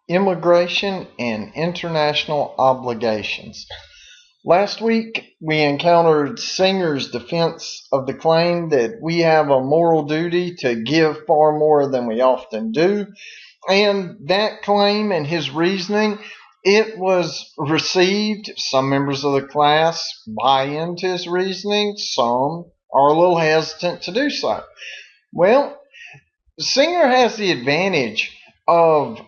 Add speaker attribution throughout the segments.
Speaker 1: Immigration and international obligations. Last week, we encountered Singer's defense of the claim that we have a moral duty to give far more than we often do. And that claim and his reasoning, it was received. Some members of the class buy into his reasoning. Some are a little hesitant to do so. Well, Singer has the advantage of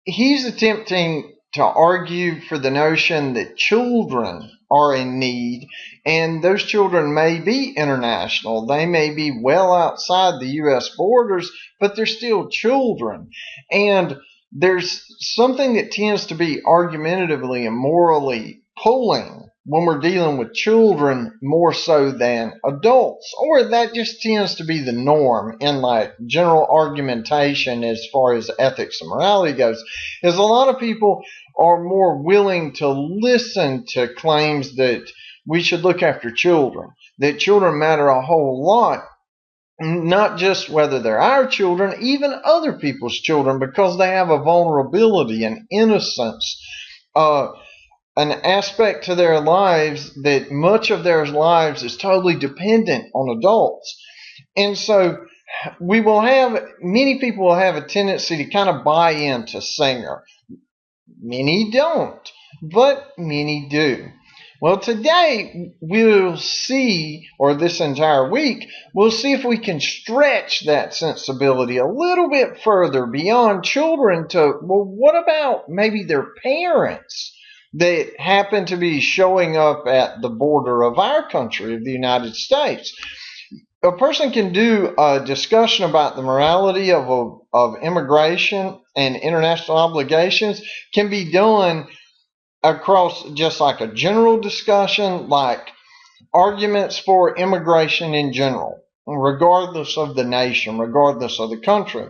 Speaker 1: he's attempting to argue for the notion that children are in need, and those children may be international. They may be well outside the U.S. borders, but they're still children. And there's something that tends to be argumentatively and morally pulling when we're dealing with children more so than adults, or that just tends to be the norm in like general argumentation as far as ethics and morality goes, is a lot of people are more willing to listen to claims that we should look after children, that children matter a whole lot, not just whether they're our children, even other people's children, because they have a vulnerability and innocence, an aspect to their lives that much of their lives is totally dependent on adults. And so many people will have a tendency to kind of buy into Singer. Many don't, but many do. Well, today we'll see, or this entire week, we'll see if we can stretch that sensibility a little bit further beyond children to, well, what about maybe their parents that happen to be showing up at the border of our country, of the United States? A person can do a discussion about the morality of immigration and international obligations can be done across just like a general discussion, like arguments for immigration in general, regardless of the nation, regardless of the country.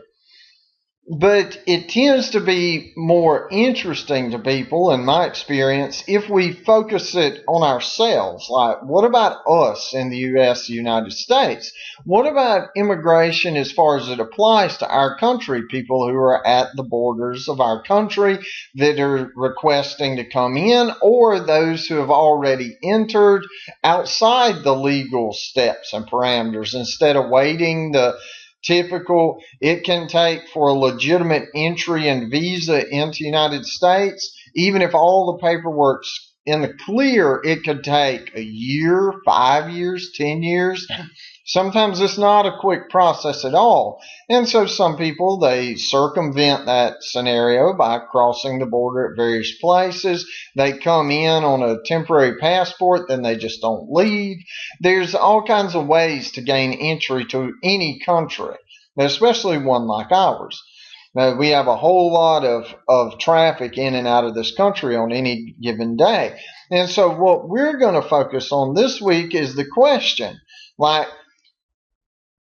Speaker 1: But it tends to be more interesting to people, in my experience, if we focus it on ourselves. Like, what about us in the U.S., the United States? What about immigration as far as it applies to our country? People who are at the borders of our country that are requesting to come in, or those who have already entered outside the legal steps and parameters instead of waiting the typical, it can take for a legitimate entry and visa into the United States, even if all the paperwork's in the clear, it could take a year, 5 years, 10 years. Sometimes it's not a quick process at all. And so some people, they circumvent that scenario by crossing the border at various places. They come in on a temporary passport, then they just don't leave. There's all kinds of ways to gain entry to any country, especially one like ours. Now, we have a whole lot of traffic in and out of this country on any given day. And so what we're going to focus on this week is the question, like,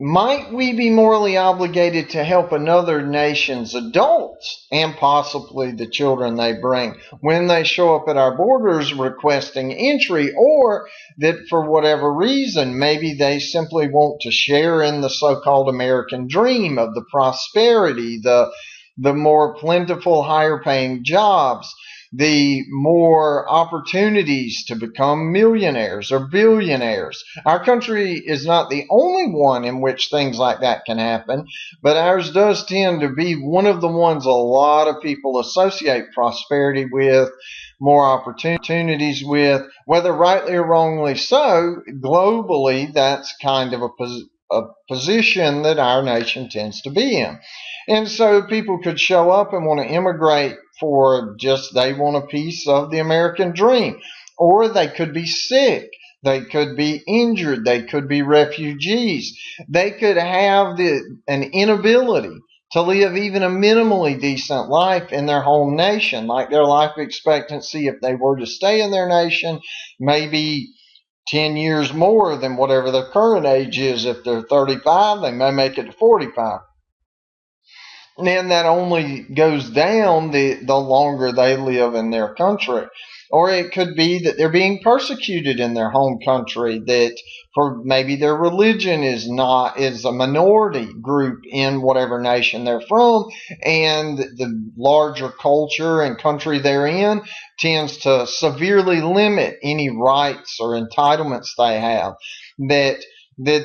Speaker 1: might we be morally obligated to help another nation's adults and possibly the children they bring when they show up at our borders requesting entry, or that for whatever reason, maybe they simply want to share in the so-called American dream of the prosperity, the more plentiful, higher paying jobs, the more opportunities to become millionaires or billionaires. Our country is not the only one in which things like that can happen, but ours does tend to be one of the ones a lot of people associate prosperity with, more opportunities with, whether rightly or wrongly so. Globally, that's kind of a position that our nation tends to be in. And so people could show up and want to immigrate for just they want a piece of the American dream. Or they could be sick. They could be injured. They could be refugees. They could have an inability to live even a minimally decent life in their home nation, like their life expectancy, if they were to stay in their nation, maybe 10 years more than whatever their current age is. If they're 35, they may make it to 45. And that only goes down the longer they live in their country. Or it could be that they're being persecuted in their home country, that for maybe their religion is a minority group in whatever nation they're from, and the larger culture and country they're in tends to severely limit any rights or entitlements they have. That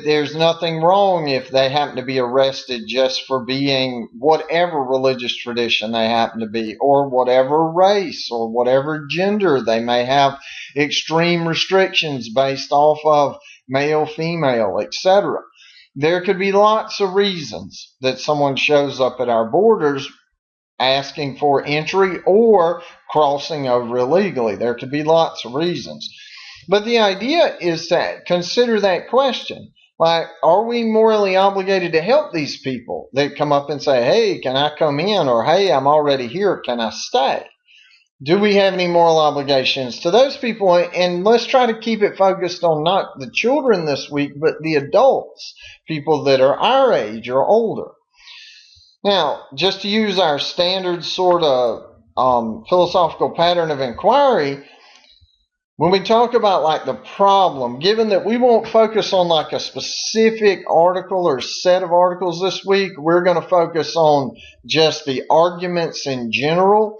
Speaker 1: there's nothing wrong if they happen to be arrested just for being whatever religious tradition they happen to be, or whatever race, or whatever gender. They may have extreme restrictions based off of male, female, etc. There could be lots of reasons that someone shows up at our borders asking for entry or crossing over illegally. There could be lots of reasons. But the idea is to consider that question. Like, are we morally obligated to help these people that come up and say, hey, can I come in? Or, hey, I'm already here, can I stay? Do we have any moral obligations to those people? And let's try to keep it focused on not the children this week, but the adults, people that are our age or older. Now, just to use our standard sort of philosophical pattern of inquiry, when we talk about like the problem, given that we won't focus on like a specific article or set of articles this week, we're going to focus on just the arguments in general.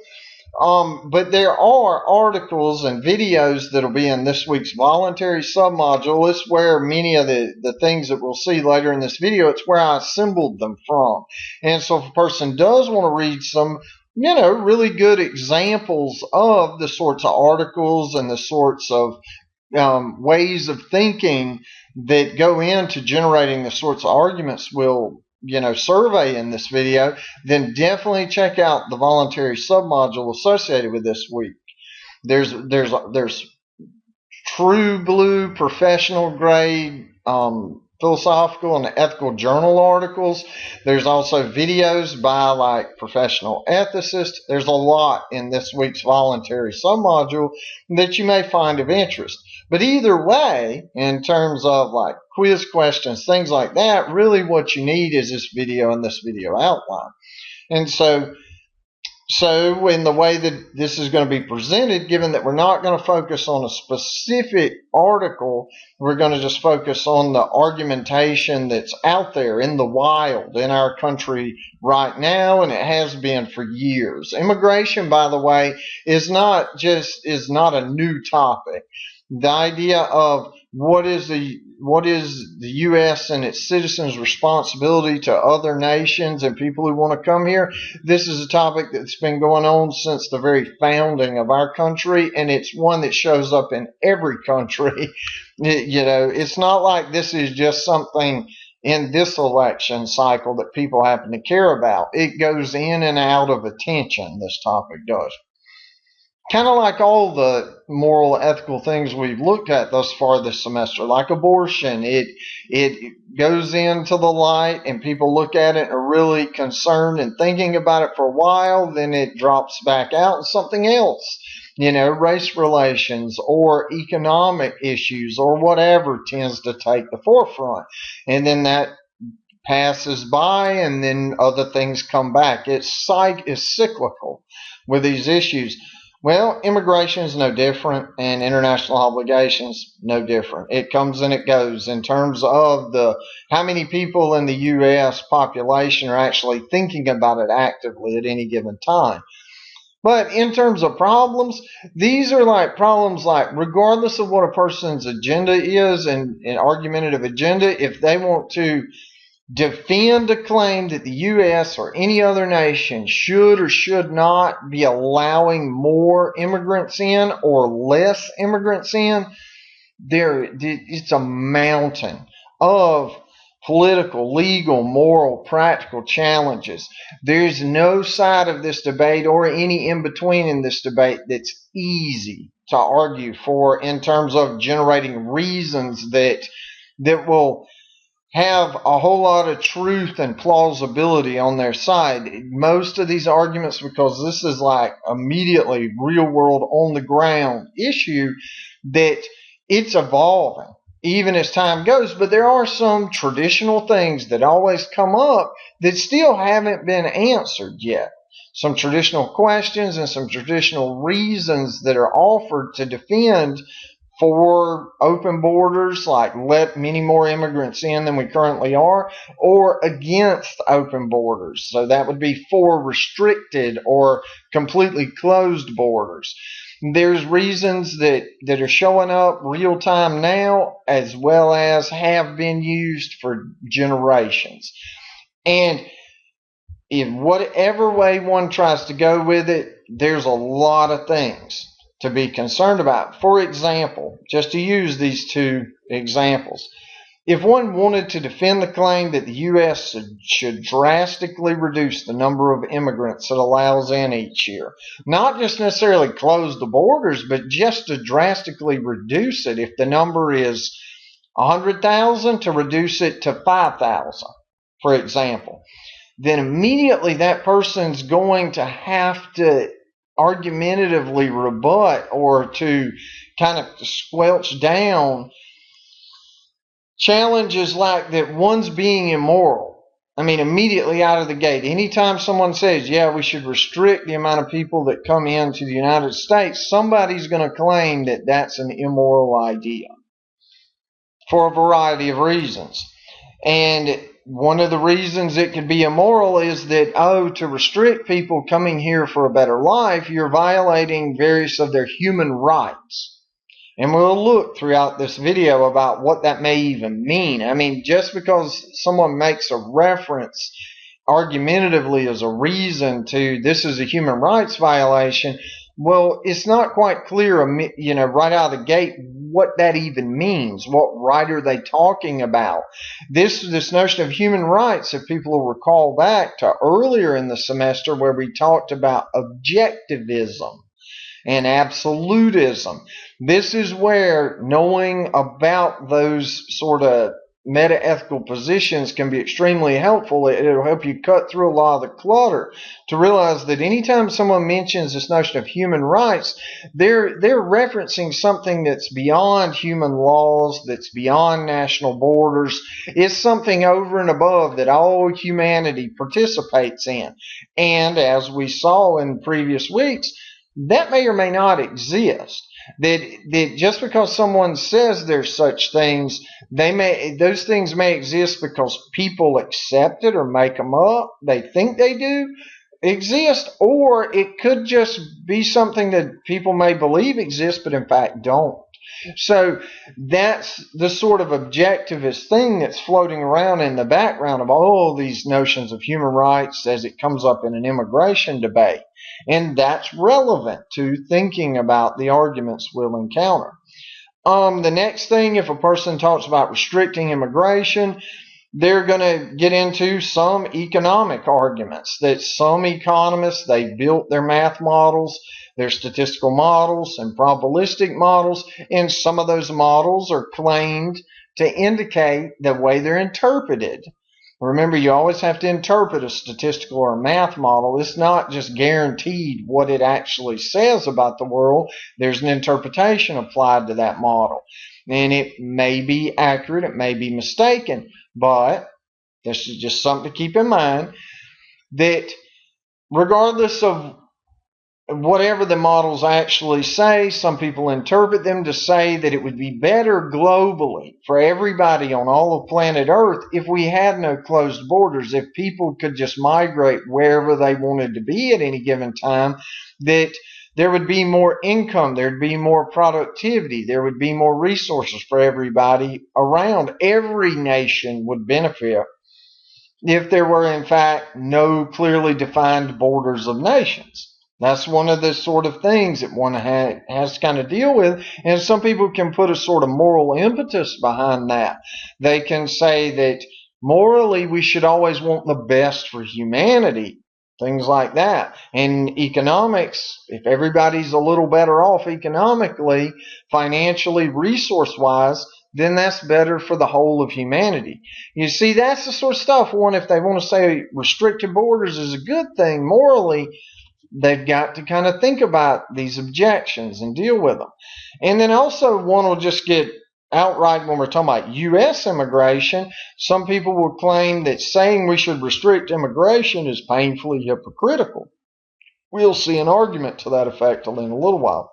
Speaker 1: But there are articles and videos that'll be in this week's voluntary submodule. It's where many of the things that we'll see later in this video, it's where I assembled them from. And so if a person does want to read some, really good examples of the sorts of articles and the sorts of ways of thinking that go into generating the sorts of arguments we'll survey in this video, then definitely check out the voluntary submodule associated with this week. There's true blue professional grade philosophical and ethical journal articles. There's also videos by like professional ethicists. There's a lot in this week's voluntary submodule that you may find of interest. But either way, in terms of like quiz questions, things like that, really what you need is this video and this video outline. And so in the way that this is going to be presented, given that we're not going to focus on a specific article, we're going to just focus on the argumentation that's out there in the wild in our country right now, and it has been for years. Immigration, by the way, is not a new topic. The idea of what is the U.S. and its citizens' responsibility to other nations and people who want to come here. This is a topic that's been going on since the very founding of our country, and it's one that shows up in every country. It's not like this is just something in this election cycle that people happen to care about. It goes in and out of attention, this topic does. Kind of like all the moral, ethical things we've looked at thus far this semester, like abortion. It goes into the light and people look at it and are really concerned and thinking about it for a while. Then it drops back out and something else, race relations or economic issues or whatever tends to take the forefront. And then that passes by and then other things come back. It's cyclical with these issues. Well, immigration is no different, and international obligations no different. It comes and it goes in terms of how many people in the U.S. population are actually thinking about it actively at any given time. But in terms of problems, these are like problems like regardless of what a person's agenda is and an argumentative agenda, if they want to defend a claim that the U.S. or any other nation should or should not be allowing more immigrants in or less immigrants in, it's a mountain of political, legal, moral, practical challenges. There's no side of this debate or any in between in this debate that's easy to argue for in terms of generating reasons that will have a whole lot of truth and plausibility on their side. Most of these arguments, because this is like immediately real world on the ground issue, that it's evolving. even as time goes, but there are some traditional things that always come up that still haven't been answered yet. Some traditional questions and some traditional reasons that are offered to defend for open borders, like let many more immigrants in than we currently are, or against open borders. So that would be for restricted or completely closed borders. There's reasons that are showing up real time now, as well as have been used for generations. And in whatever way one tries to go with it, there's a lot of things to be concerned about. For example, just to use these two examples, if one wanted to defend the claim that the U.S. should drastically reduce the number of immigrants it allows in each year, not just necessarily close the borders, but just to drastically reduce it, if the number is 100,000, to reduce it to 5,000, for example, then immediately that person's going to have to argumentatively rebut or to kind of squelch down challenges like that one's being immoral. I mean, immediately out of the gate, anytime someone says, yeah, we should restrict the amount of people that come into the United States, somebody's going to claim that that's an immoral idea for a variety of reasons. And one of the reasons it could be immoral is that, to restrict people coming here for a better life, you're violating various of their human rights. And we'll look throughout this video about what that may even mean. I mean, just because someone makes a reference argumentatively as a reason to this is a human rights violation, well, it's not quite clear, right out of the gate what that even means. What right are they talking about? This notion of human rights, if people will recall back to earlier in the semester where we talked about objectivism and absolutism. This is where knowing about those sort of meta-ethical positions can be extremely helpful. It'll help you cut through a lot of the clutter to realize that anytime someone mentions this notion of human rights, they're referencing something that's beyond human laws, that's beyond national borders. It's something over and above that all humanity participates in. And as we saw in previous weeks, that may or may not exist. That just because someone says there's such things, those things may exist because people accept it or make them up. They think they do exist, or it could just be something that people may believe exists, but in fact don't. So that's the sort of objectivist thing that's floating around in the background of all these notions of human rights as it comes up in an immigration debate. And that's relevant to thinking about the arguments we'll encounter. The next thing, if a person talks about restricting immigration, they're going to get into some economic arguments that some economists, they built their math models, their statistical models and probabilistic models, and some of those models are claimed to indicate the way they're interpreted. Remember, you always have to interpret a statistical or a math model. It's not just guaranteed what it actually says about the world. There's an interpretation applied to that model. And it may be accurate, it may be mistaken, but this is just something to keep in mind, that regardless of whatever the models actually say, some people interpret them to say that it would be better globally for everybody on all of planet Earth if we had no closed borders, if people could just migrate wherever they wanted to be at any given time, that there would be more income, there'd be more productivity, there would be more resources for everybody around. Every nation would benefit if there were, in fact, no clearly defined borders of nations. That's one of the sort of things that one has to kind of deal with. And some people can put a sort of moral impetus behind that. They can say that morally we should always want the best for humanity, things like that. And economics, if everybody's a little better off economically, financially, resource-wise, then that's better for the whole of humanity. You see, that's the sort of stuff, if they want to say restricted borders is a good thing morally, they've got to kind of think about these objections and deal with them. And then also one will just get outright when we're talking about U.S. immigration, some people will claim that saying we should restrict immigration is painfully hypocritical. We'll see an argument to that effect in a little while.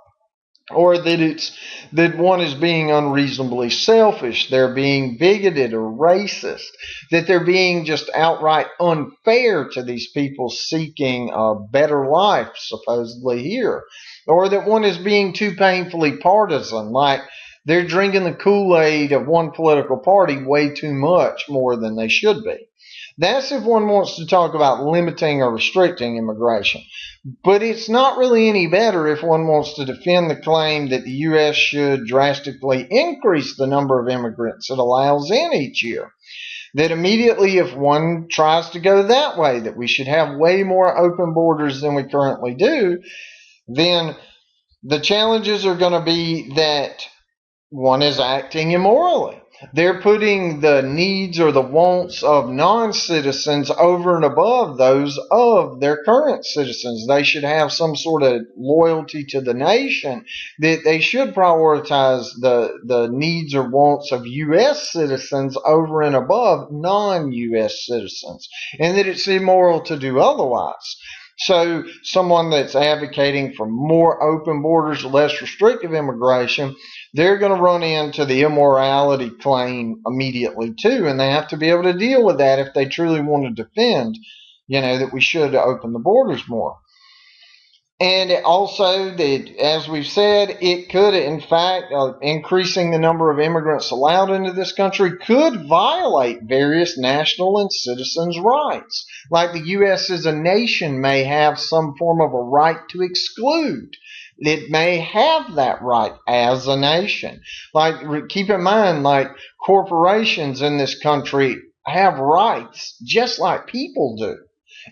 Speaker 1: Or that one is being unreasonably selfish, they're being bigoted or racist, that they're being just outright unfair to these people seeking a better life, supposedly here, or that one is being too painfully partisan, like they're drinking the Kool-Aid of one political party way too much more than they should be. That's if one wants to talk about limiting or restricting immigration. But it's not really any better if one wants to defend the claim that the U.S. should drastically increase the number of immigrants it allows in each year. That immediately, if one tries to go that way, that we should have way more open borders than we currently do, then the challenges are going to be that one is acting immorally. They're putting the needs or the wants of non-citizens over and above those of their current citizens. They should have some sort of loyalty to the nation, that they should prioritize the needs or wants of U.S. citizens over and above non-U.S. citizens, and that it's immoral to do otherwise. So someone that's advocating for more open borders, less restrictive immigration, they're going to run into the immorality claim immediately too, and they have to be able to deal with that if they truly want to defend, that we should open the borders more. And also, that, as we've said, it could, in fact, increasing the number of immigrants allowed into this country could violate various national and citizens' rights. Like the U.S. as a nation may have some form of a right to exclude. It may have that right as a nation. Like, keep in mind, like, corporations in this country have rights just like people do.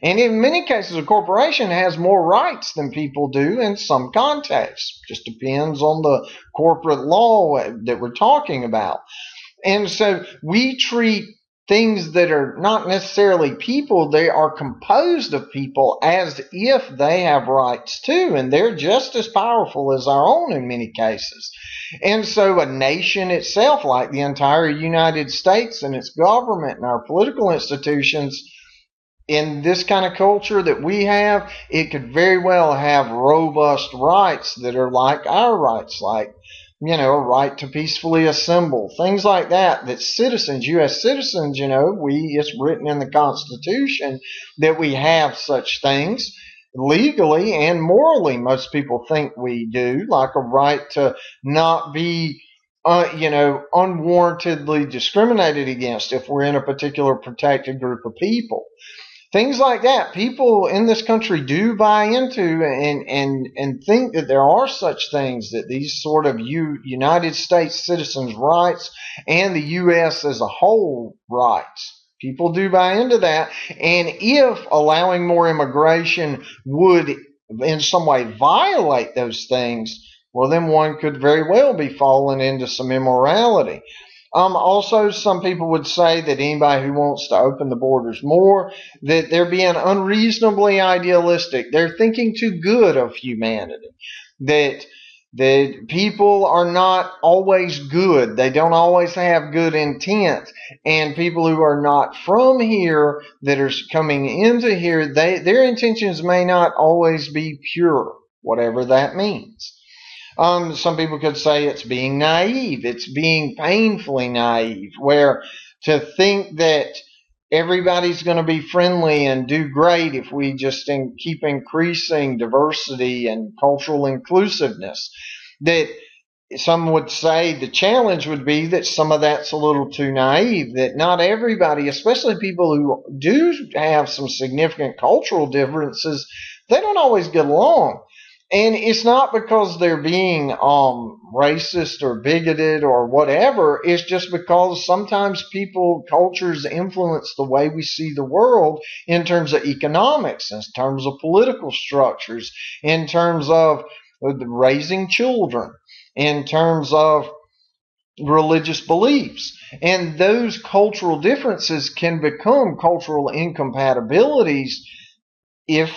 Speaker 1: And in many cases, a corporation has more rights than people do in some contexts. Just depends on the corporate law that we're talking about. And so we treat things that are not necessarily people, they are composed of people, as if they have rights too, and they're just as powerful as our own in many cases. And so a nation itself, like the entire United States and its government and our political institutions, in this kind of culture that we have, it could very well have robust rights that are like our rights, like, a right to peacefully assemble, things like that, that citizens, U.S. citizens, it's written in the Constitution that we have such things legally and morally. Most people think we do, like a right to not be unwarrantedly discriminated against if we're in a particular protected group of people. Things like that, people in this country do buy into and think that there are such things, that these sort of United States citizens' rights and the U.S. as a whole rights. People do buy into that. And if allowing more immigration would in some way violate those things, well, then one could very well be falling into some immorality. Also, some people would say that anybody who wants to open the borders more, that they're being unreasonably idealistic. They're thinking too good of humanity. That people are not always good. They don't always have good intent. And people who are not from here, that are coming into here, their intentions may not always be pure, whatever that means. Some people could say it's being naive. It's being painfully naive, where to think that everybody's going to be friendly and do great if we just keep increasing diversity and cultural inclusiveness. That some would say the challenge would be that some of that's a little too naive, that not everybody, especially people who do have some significant cultural differences, they don't always get along. And it's not because they're being racist or bigoted or whatever. It's just because sometimes cultures influence the way we see the world in terms of economics, in terms of political structures, in terms of raising children, in terms of religious beliefs. And those cultural differences can become cultural incompatibilities if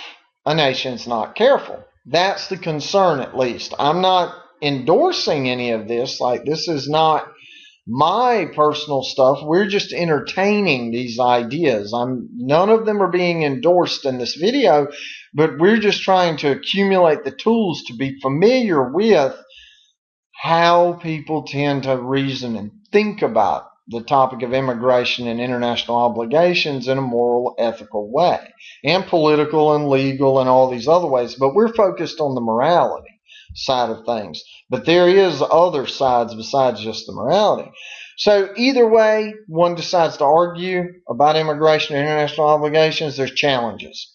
Speaker 1: a nation's not careful. That's the concern, at least. I'm not endorsing any of this. Like, this is not my personal stuff. We're just entertaining these ideas. None of them are being endorsed in this video, but we're just trying to accumulate the tools to be familiar with how people tend to reason and think about the topic of immigration and international obligations in a moral, ethical way, and political and legal and all these other ways. But we're focused on the morality side of things. But there is other sides besides just the morality. So either way one decides to argue about immigration and international obligations, there's challenges.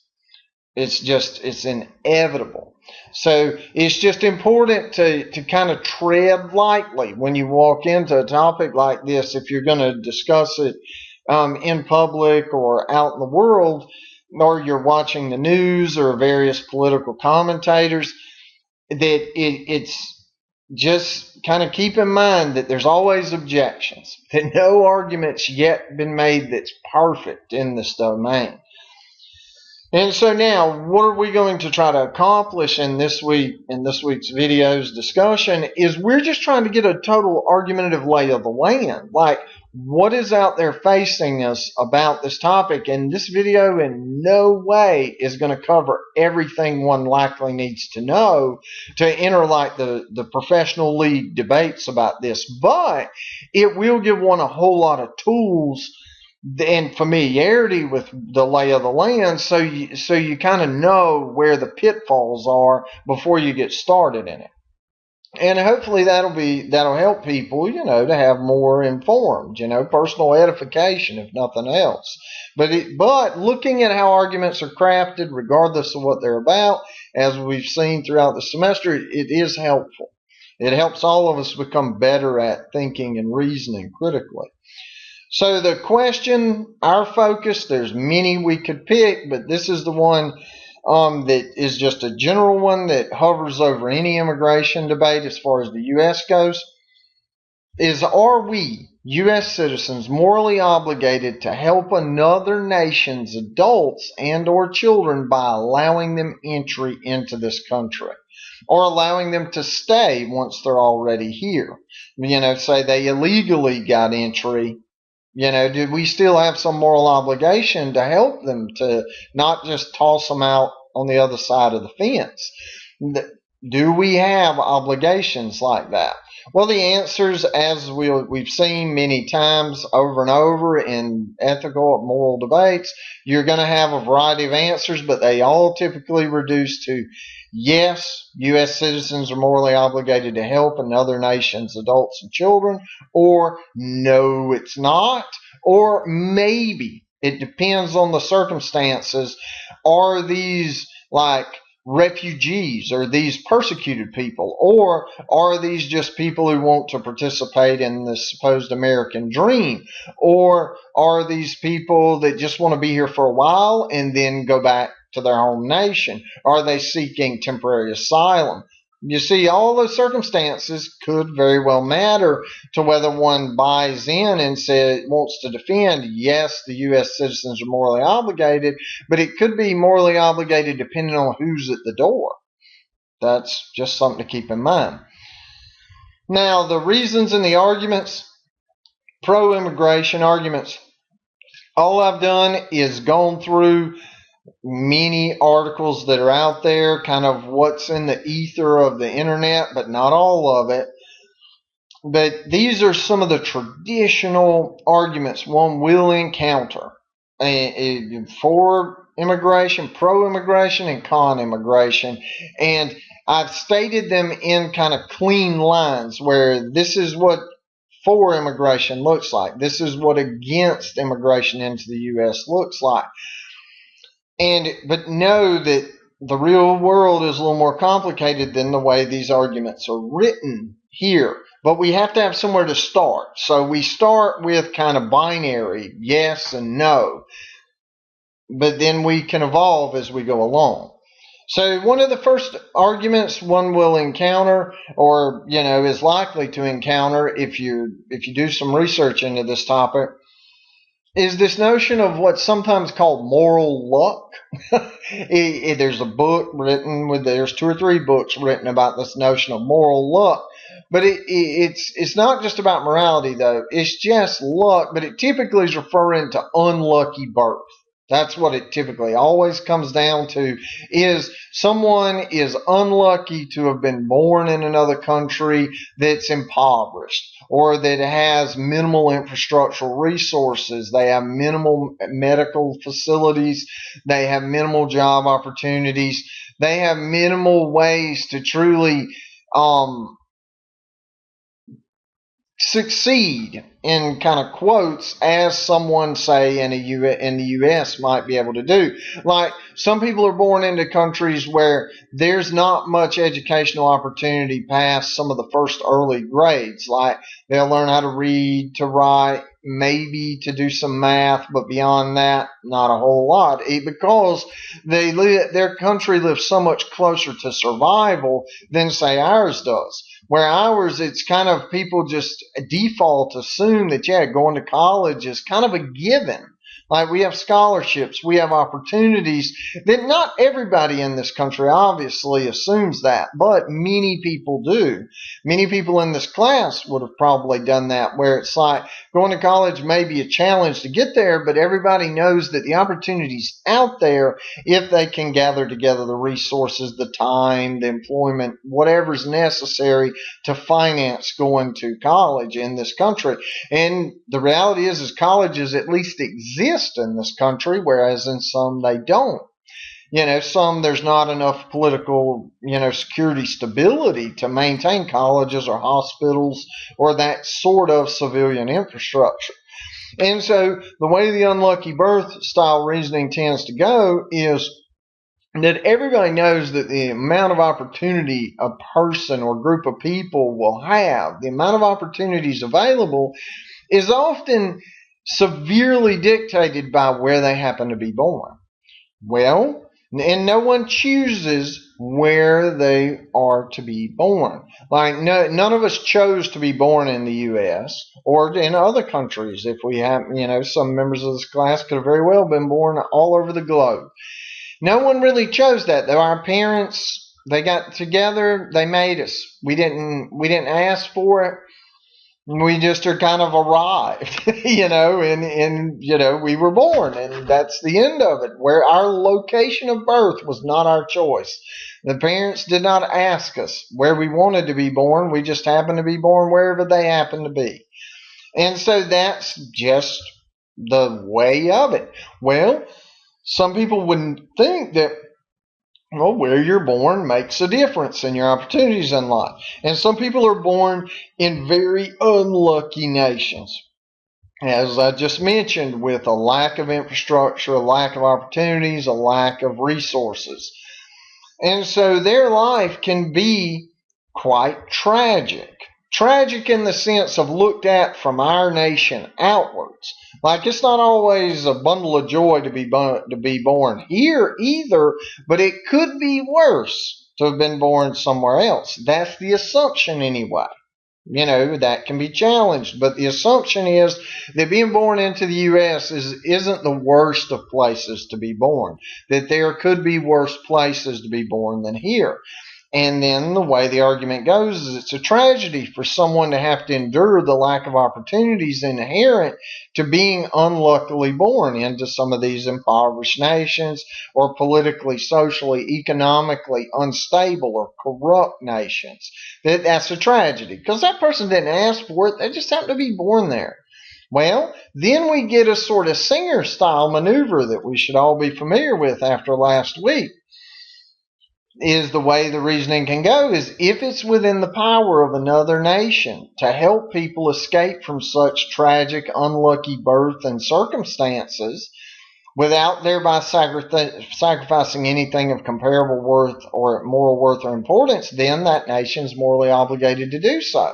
Speaker 1: It's inevitable. So it's just important to kind of tread lightly when you walk into a topic like this. If you're going to discuss it in public or out in the world, or you're watching the news or various political commentators, that it's just kind of keep in mind that there's always objections, that no argument's yet been made that's perfect in this domain. And so now, what are we going to try to accomplish in this week's video's discussion is we're just trying to get a total argumentative lay of the land. Like, what is out there facing us about this topic? And this video in no way is going to cover everything one likely needs to know to enter like the professional league debates about this. But it will give one a whole lot of tools and familiarity with the lay of the land, so you kind of know where the pitfalls are before you get started in it. And hopefully that'll help people, to have more informed, personal edification if nothing else. But looking at how arguments are crafted, regardless of what they're about, as we've seen throughout the semester, it is helpful. It helps all of us become better at thinking and reasoning critically. So the question, our focus, there's many we could pick, but this is the one that is just a general one that hovers over any immigration debate as far as the U.S. goes, is are we, U.S. citizens, morally obligated to help another nation's adults and or children by allowing them entry into this country or allowing them to stay once they're already here? Say they illegally got entry. Do we still have some moral obligation to help them, to not just toss them out on the other side of the fence? Do we have obligations like that? Well, the answers, as we've seen many times over and over in ethical and moral debates, you're going to have a variety of answers, but they all typically reduce to yes, U.S. citizens are morally obligated to help another nation's adults and children, or no, it's not, or maybe. It depends on the circumstances. Are these like refugees? Are these persecuted people? Or are these just people who want to participate in the supposed American dream? Or are these people that just want to be here for a while and then go back to their home nation? Are they seeking temporary asylum? You see, all those circumstances could very well matter to whether one buys in and wants to defend, yes, the U.S. citizens are morally obligated, but it could be morally obligated depending on who's at the door. That's just something to keep in mind. Now, the reasons and the arguments, pro-immigration arguments, all I've done is gone through many articles that are out there, kind of what's in the ether of the internet, but not all of it. But these are some of the traditional arguments one will encounter for immigration, pro-immigration, and con-immigration. And I've stated them in kind of clean lines where this is what for immigration looks like. This is what against immigration into the U.S. looks like. But know that the real world is a little more complicated than the way these arguments are written here. But we have to have somewhere to start. So we start with kind of binary, yes and no. But then we can evolve as we go along. So one of the first arguments one will encounter, or is likely to encounter if you do some research into this topic, is this notion of what's sometimes called moral luck. There's a book written there's two or three books written about this notion of moral luck. But it's not just about morality though. It's just luck, but it typically is referring to unlucky birth. That's what it typically always comes down to, is someone is unlucky to have been born in another country that's impoverished or that has minimal infrastructural resources. They have minimal medical facilities. They have minimal job opportunities. They have minimal ways to truly succeed, in kind of quotes, as someone say in the US might be able to do. Like, some people are born into countries where there's not much educational opportunity past some of the first early grades. Like, they'll learn how to read, to write, maybe to do some math, but beyond that, not a whole lot, because their country lives so much closer to survival than say ours does. Where ours, it's kind of, people just default assume that, yeah, going to college is kind of a given. Like, we have scholarships, we have opportunities that not everybody in this country obviously assumes that, but many people do. Many people in this class would have probably done that, where it's like going to college may be a challenge to get there, but everybody knows that the opportunity's out there if they can gather together the resources, the time, the employment, whatever's necessary to finance going to college in this country. And the reality is colleges at least exist in this country, whereas in some they don't. Some, there's not enough political, security stability to maintain colleges or hospitals or that sort of civilian infrastructure. And so the way the unlucky birth style reasoning tends to go is that everybody knows that the amount of opportunity a person or group of people will have, the amount of opportunities available, is often severely dictated by where they happen to be born. Well, and no one chooses where they are to be born. Like, none of us chose to be born in the U.S. or in other countries. If we have, some members of this class could have very well been born all over the globe. No one really chose that, though. Our parents, they got together, they made us. We didn't ask for it. We just are kind of arrived, and we were born, and that's the end of it. Where our location of birth was not our choice. The parents did not ask us where we wanted to be born. We just happened to be born wherever they happened to be. And so that's just the way of it. Well, some people wouldn't think that, well, where you're born makes a difference in your opportunities in life. And some people are born in very unlucky nations, as I just mentioned, with a lack of infrastructure, a lack of opportunities, a lack of resources. And so their life can be quite tragic. Tragic in the sense of looked at from our nation outwards. Like, it's not always a bundle of joy to be born here either, but it could be worse to have been born somewhere else. That's the assumption anyway. That can be challenged, but the assumption is that being born into the U.S. isn't the worst of places to be born, that there could be worse places to be born than here. And then the way the argument goes is it's a tragedy for someone to have to endure the lack of opportunities inherent to being unluckily born into some of these impoverished nations or politically, socially, economically unstable or corrupt nations. That's a tragedy because that person didn't ask for it. They just happened to be born there. Well, then we get a sort of Singer-style maneuver that we should all be familiar with after last week. Is the way the reasoning can go is if it's within the power of another nation to help people escape from such tragic, unlucky birth and circumstances without thereby sacrificing anything of comparable worth or moral worth or importance, then that nation is morally obligated to do so.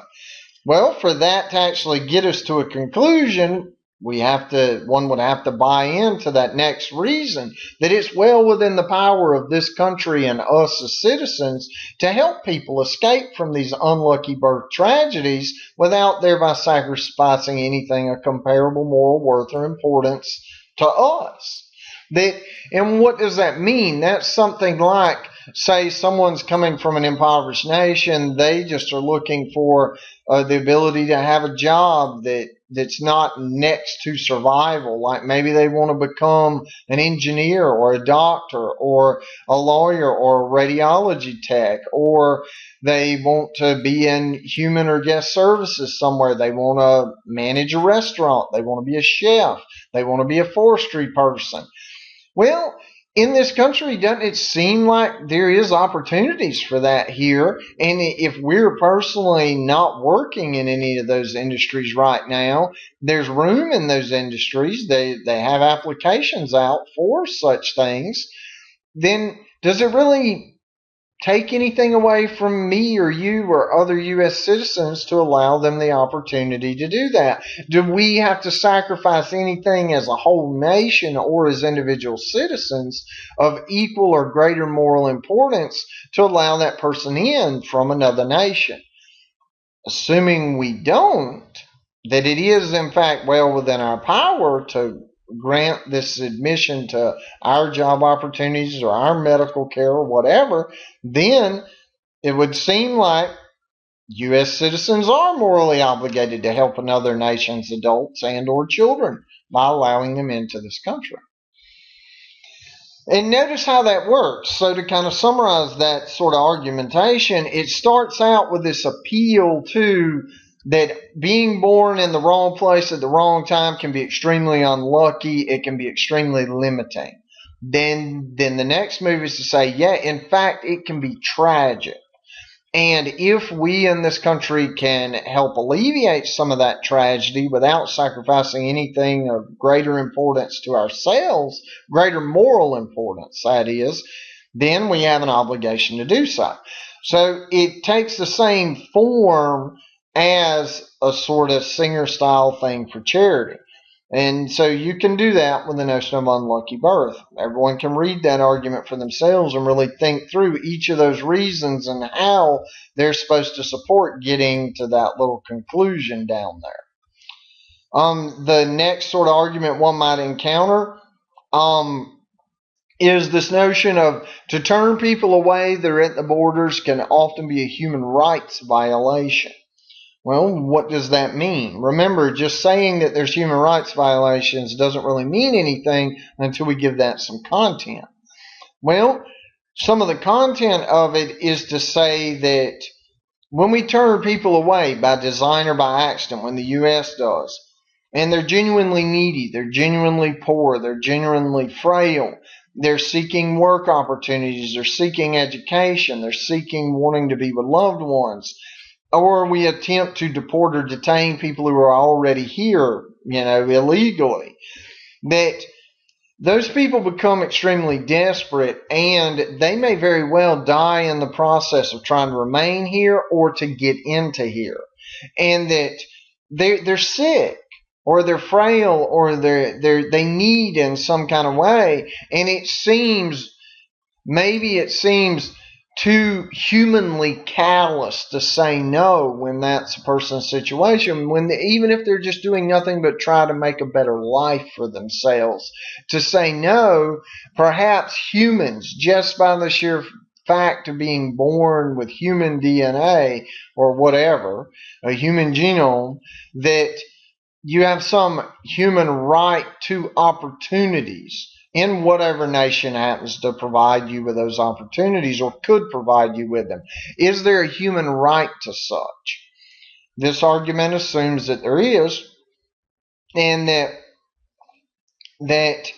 Speaker 1: Well, for that to actually get us to a conclusion, one would have to buy into that next reason, that it's well within the power of this country and us as citizens to help people escape from these unlucky birth tragedies without thereby sacrificing anything of comparable moral worth or importance to us. That, and what does that mean? That's something like, say someone's coming from an impoverished nation, they just are looking for the ability to have a job that's not next to survival. Like maybe they want to become an engineer or a doctor or a lawyer or a radiology tech, or they want to be in human or guest services somewhere. They want to manage a restaurant. They want to be a chef. They want to be a forestry person. Well, in this country, doesn't it seem like there is opportunities for that here? And if we're personally not working in any of those industries right now, there's room in those industries. They have applications out for such things. Then does it really take anything away from me or you or other U.S. citizens to allow them the opportunity to do that? Do we have to sacrifice anything as a whole nation or as individual citizens of equal or greater moral importance to allow that person in from another nation? Assuming we don't, that it is in fact well within our power to grant this admission to our job opportunities or our medical care or whatever, then it would seem like U.S. citizens are morally obligated to help another nation's adults and or children by allowing them into this country. And notice how that works. So to kind of summarize that sort of argumentation, it starts out with this appeal to that being born in the wrong place at the wrong time can be extremely unlucky. It can be extremely limiting. Then the next move is to say, yeah, in fact, it can be tragic. And if we in this country can help alleviate some of that tragedy without sacrificing anything of greater importance to ourselves, greater moral importance, that is, then we have an obligation to do so. So it takes the same form as a sort of singer-style thing for charity. And so you can do that with the notion of unlucky birth. Everyone can read that argument for themselves and really think through each of those reasons and how they're supposed to support getting to that little conclusion down there. The next sort of argument one might encounter is this notion of to turn people away that are at the borders can often be a human rights violation. Well, what does that mean? Remember, just saying that there's human rights violations doesn't really mean anything until we give that some content. Well, some of the content of it is to say that when we turn people away by design or by accident, when the U.S. does, and they're genuinely needy, they're genuinely poor, they're genuinely frail, they're seeking work opportunities, they're seeking education, they're seeking wanting to be with loved ones, or we attempt to deport or detain people who are already here, illegally, that those people become extremely desperate and they may very well die in the process of trying to remain here or to get into here. And that they're sick or they're frail or they need in some kind of way. And it seems too humanly callous to say no when that's a person's situation, even if they're just doing nothing but try to make a better life for themselves. To say no, perhaps humans, just by the sheer fact of being born with human DNA or whatever, a human genome, that you have some human right to opportunities in whatever nation happens to provide you with those opportunities or could provide you with them. Is there a human right to such? This argument assumes that there is, and that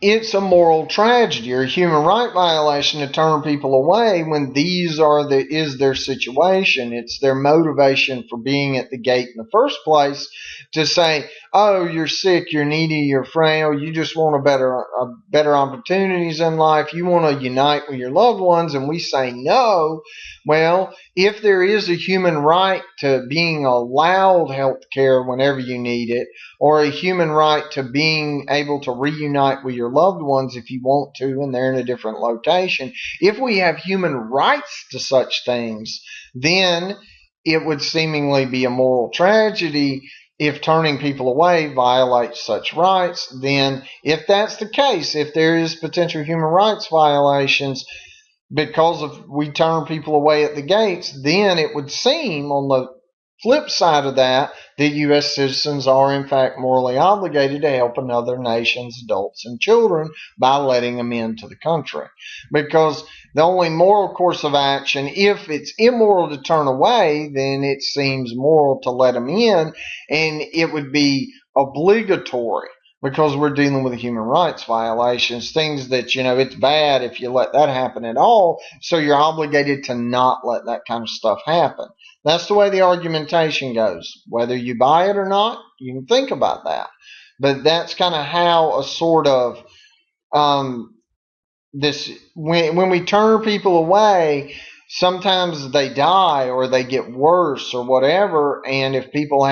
Speaker 1: it's a moral tragedy or a human right violation to turn people away when is their situation. It's their motivation for being at the gate in the first place to say, "Oh, you're sick, you're needy, you're frail, you just want better opportunities in life. You want to unite with your loved ones," and we say no. Well, if there is a human right to being allowed health care whenever you need it, or a human right to being able to reunite with your loved ones if you want to and they're in a different location. If we have human rights to such things, then it would seemingly be a moral tragedy if turning people away violates such rights. Then, if that's the case, if there is potential human rights violations because of we turn people away at the gates, then it would seem on the flip side of that, that U.S. citizens are in fact morally obligated to help another nation's adults and children by letting them into the country. Because the only moral course of action, if it's immoral to turn away, then it seems moral to let them in, and it would be obligatory because we're dealing with human rights violations, things that, it's bad if you let that happen at all, so you're obligated to not let that kind of stuff happen. That's the way the argumentation goes. Whether you buy it or not, you can think about that. But that's kind of how a sort of this when we turn people away, sometimes they die or they get worse or whatever. And if people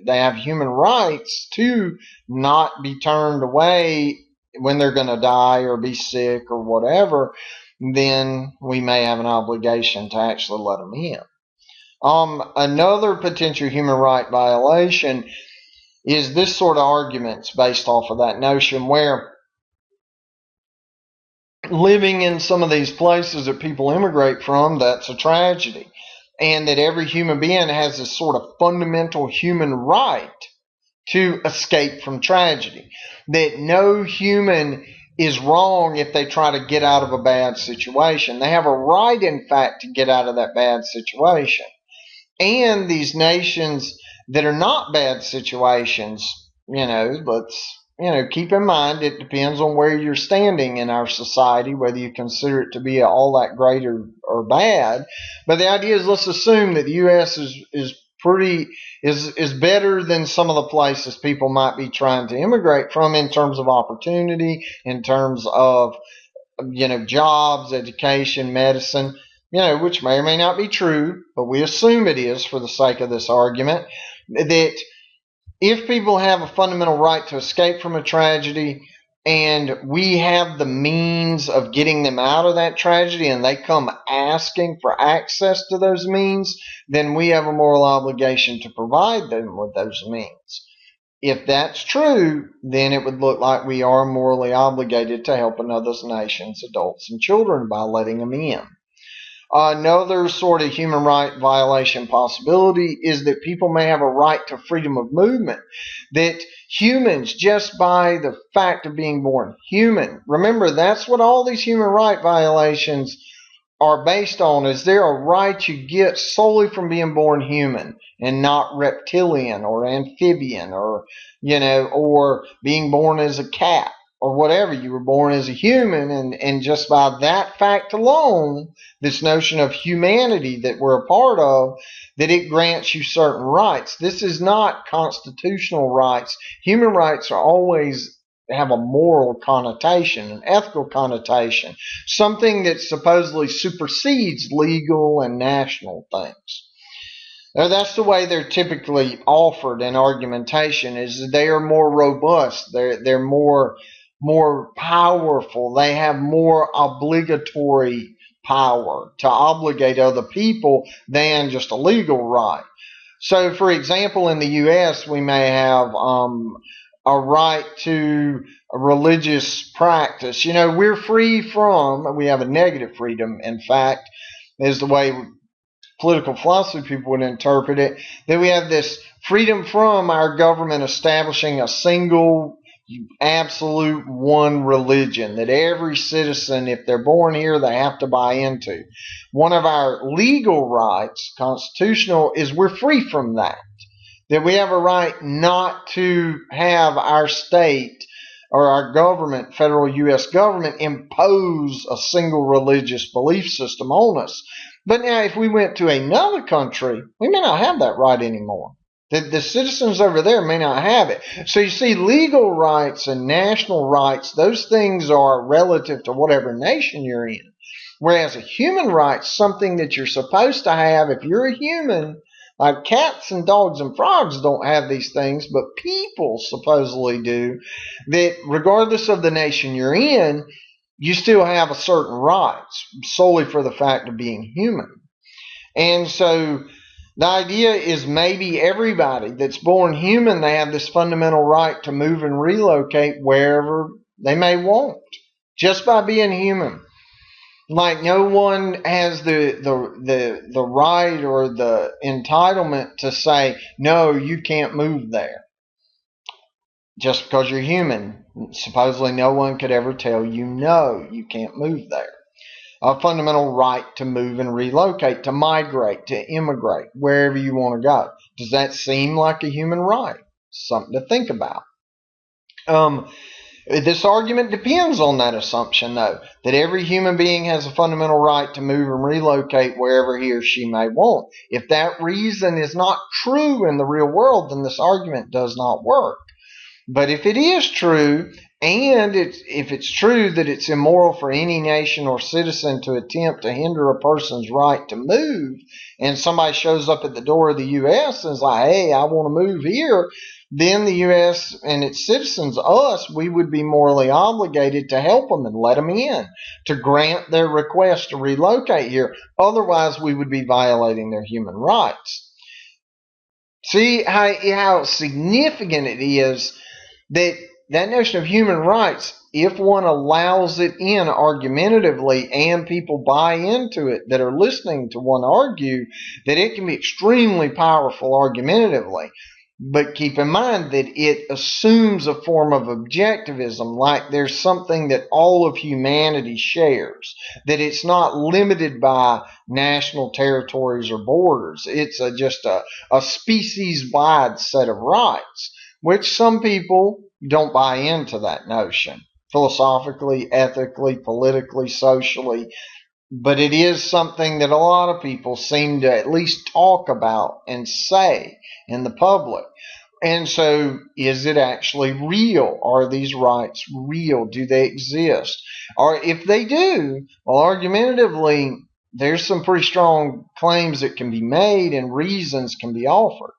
Speaker 1: they have human rights to not be turned away when they're going to die or be sick or whatever, then we may have an obligation to actually let them in. Another potential human right violation is this sort of arguments based off of that notion where living in some of these places that people immigrate from, that's a tragedy. And that every human being has this sort of fundamental human right to escape from tragedy. That no human is wrong if they try to get out of a bad situation. They have a right, in fact, to get out of that bad situation. And these nations that are not bad situations, let's, keep in mind it depends on where you're standing in our society, whether you consider it to be all that great or bad. But the idea is, let's assume that the U.S. is better than some of the places people might be trying to immigrate from in terms of opportunity, in terms of, jobs, education, medicine. Which may or may not be true, but we assume it is for the sake of this argument, that if people have a fundamental right to escape from a tragedy and we have the means of getting them out of that tragedy and they come asking for access to those means, then we have a moral obligation to provide them with those means. If that's true, then it would look like we are morally obligated to help another nation's adults and children by letting them in. Another sort of human right violation possibility is that people may have a right to freedom of movement. That humans, just by the fact of being born human, remember that's what all these human right violations are based on. Is there a right you get solely from being born human and not reptilian or amphibian or or being born as a cat or whatever? You were born as a human, and just by that fact alone, this notion of humanity that we're a part of, that it grants you certain rights. This is not constitutional rights. Human rights are always have a moral connotation, an ethical connotation, something that supposedly supersedes legal and national things. Now, that's the way they're typically offered in argumentation, is they are more robust, they're more powerful, they have more obligatory power to obligate other people than just a legal right. So, for example, in the U.S., we may have a right to a religious practice. We're free from, we have a negative freedom, in fact, is the way political philosophy people would interpret it, that we have this freedom from our government establishing a single absolute one religion that every citizen, if they're born here, they have to buy into. One of our legal rights, constitutional, is we're free from that. That we have a right not to have our state or our government, federal U.S. government, impose a single religious belief system on us. But now if we went to another country, we may not have that right anymore. The citizens over there may not have it. So you see, legal rights and national rights, those things are relative to whatever nation you're in. Whereas a human right's something that you're supposed to have if you're a human. Like cats and dogs and frogs don't have these things, but people supposedly do. That regardless of the nation you're in, you still have a certain rights solely for the fact of being human. And so the idea is maybe everybody that's born human, they have this fundamental right to move and relocate wherever they may want, just by being human. Like no one has the right or the entitlement to say, no, you can't move there. Just because you're human, supposedly no one could ever tell you, no, you can't move there. A fundamental right to move and relocate, to migrate, to immigrate, wherever you want to go. Does that seem like a human right? Something to think about. This argument depends on that assumption, though, that every human being has a fundamental right to move and relocate wherever he or she may want. If that reason is not true in the real world, then this argument does not work. But if it is true, and if it's true that it's immoral for any nation or citizen to attempt to hinder a person's right to move, and somebody shows up at the door of the U.S. and is like, hey, I want to move here, then the U.S. and its citizens, us, we would be morally obligated to help them and let them in, to grant their request to relocate here. Otherwise, we would be violating their human rights. See how significant it is that notion of human rights, if one allows it in argumentatively and people buy into it that are listening to one argue, that it can be extremely powerful argumentatively. But keep in mind that it assumes a form of objectivism, like there's something that all of humanity shares, that it's not limited by national territories or borders. It's just a species-wide set of rights, which some people don't buy into that notion, philosophically, ethically, politically, socially. But it is something that a lot of people seem to at least talk about and say in the public. And so, is it actually real? Are these rights real? Do they exist? Or if they do, well, argumentatively, there's some pretty strong claims that can be made and reasons can be offered.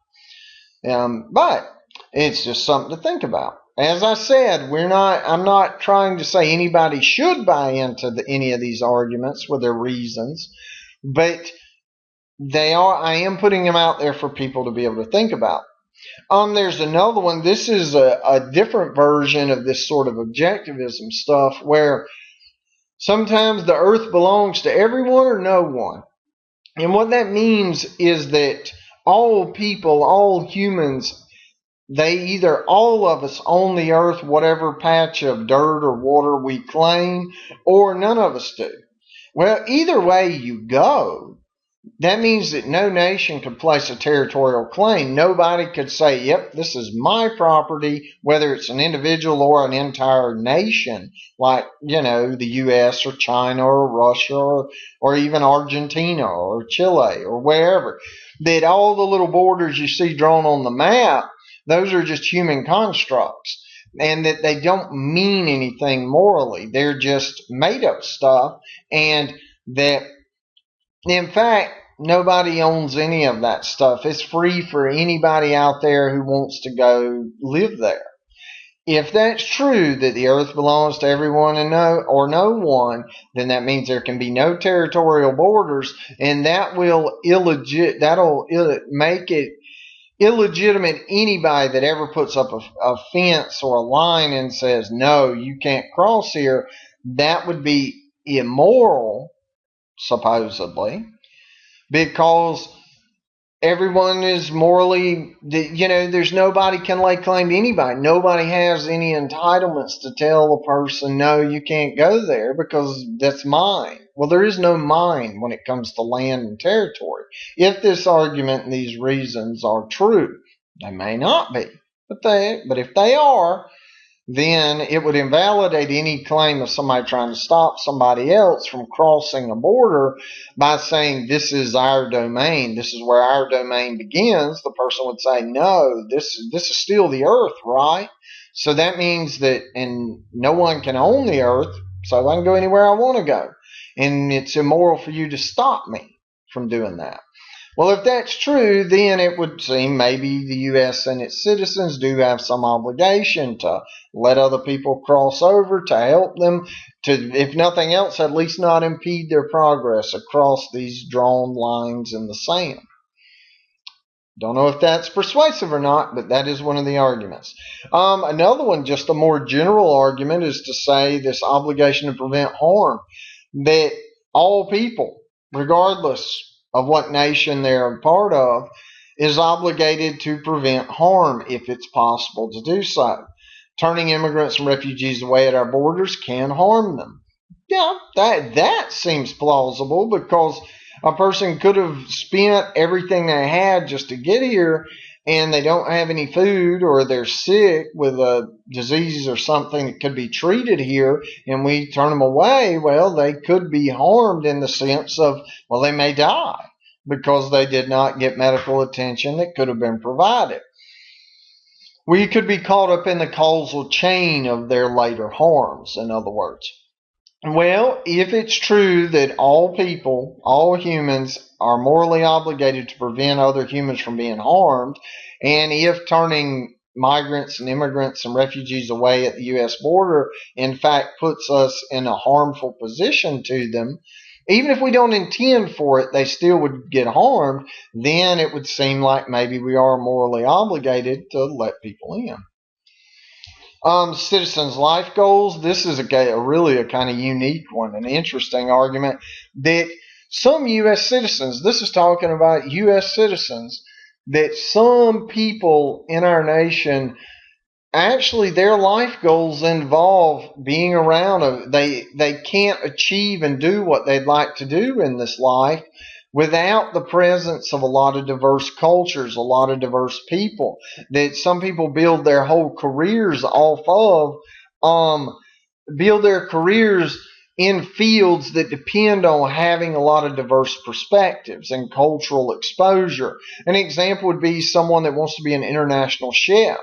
Speaker 1: But it's just something to think about. As I said, I'm not trying to say anybody should buy into any of these arguments with their reasons, but I am putting them out there for people to be able to think about. There's another one. This is a different version of this sort of objectivism stuff, where sometimes the earth belongs to everyone or no one. And what that means is that all people, all humans, all of us own the earth, whatever patch of dirt or water we claim, or none of us do. Well, either way you go, that means that no nation could place a territorial claim. Nobody could say, yep, this is my property, whether it's an individual or an entire nation, like, the U.S. or China or Russia or even Argentina or Chile or wherever. That all the little borders you see drawn on the map, those are just human constructs, and that they don't mean anything morally. They're just made up stuff, and that, in fact, nobody owns any of that stuff. It's free for anybody out there who wants to go live there. If that's true, that the earth belongs to everyone and no one, then that means there can be no territorial borders, and that'll make it illegitimate anybody that ever puts up a fence or a line and says, no, you can't cross here. That would be immoral, supposedly, because everyone is morally, there's nobody can lay claim to anybody. Nobody has any entitlements to tell a person, no, you can't go there because that's mine. Well, there is no mine when it comes to land and territory. If this argument and these reasons are true, they may not be, but if they are, then it would invalidate any claim of somebody trying to stop somebody else from crossing a border by saying this is our domain, this is where our domain begins. The person would say, no, this is still the earth, right? So that means that, and no one can own the earth, so I can go anywhere I want to go. And it's immoral for you to stop me from doing that. Well, if that's true, then it would seem maybe the U.S. and its citizens do have some obligation to let other people cross over, to help them, to, if nothing else, at least not impede their progress across these drawn lines in the sand. Don't know if that's persuasive or not, but that is one of the arguments. Another one, just a more general argument, is to say this obligation to prevent harm, that all people, regardless of what nation they're a part of, is obligated to prevent harm if it's possible to do so. Turning immigrants and refugees away at our borders can harm them. Yeah, that seems plausible, because a person could have spent everything they had just to get here, and they don't have any food, or they're sick with a disease or something that could be treated here, and we turn them away. Well, they could be harmed in the sense of, well, they may die because they did not get medical attention that could have been provided. We could be caught up in the causal chain of their later harms, in other words. Well, if it's true that all people, all humans, are morally obligated to prevent other humans from being harmed, and if turning migrants and immigrants and refugees away at the U.S. border, in fact, puts us in a harmful position to them, even if we don't intend for it, they still would get harmed, then it would seem like maybe we are morally obligated to let people in. Citizens' life goals. This is really a kind of unique one, an interesting argument that some U.S. citizens, this is talking about U.S. citizens, that some people in our nation, actually their life goals involve being around. They can't achieve and do what they'd like to do in this life without the presence of a lot of diverse cultures, a lot of diverse people, that some people build their whole careers off of, build their careers in fields that depend on having a lot of diverse perspectives and cultural exposure. An example would be someone that wants to be an international chef.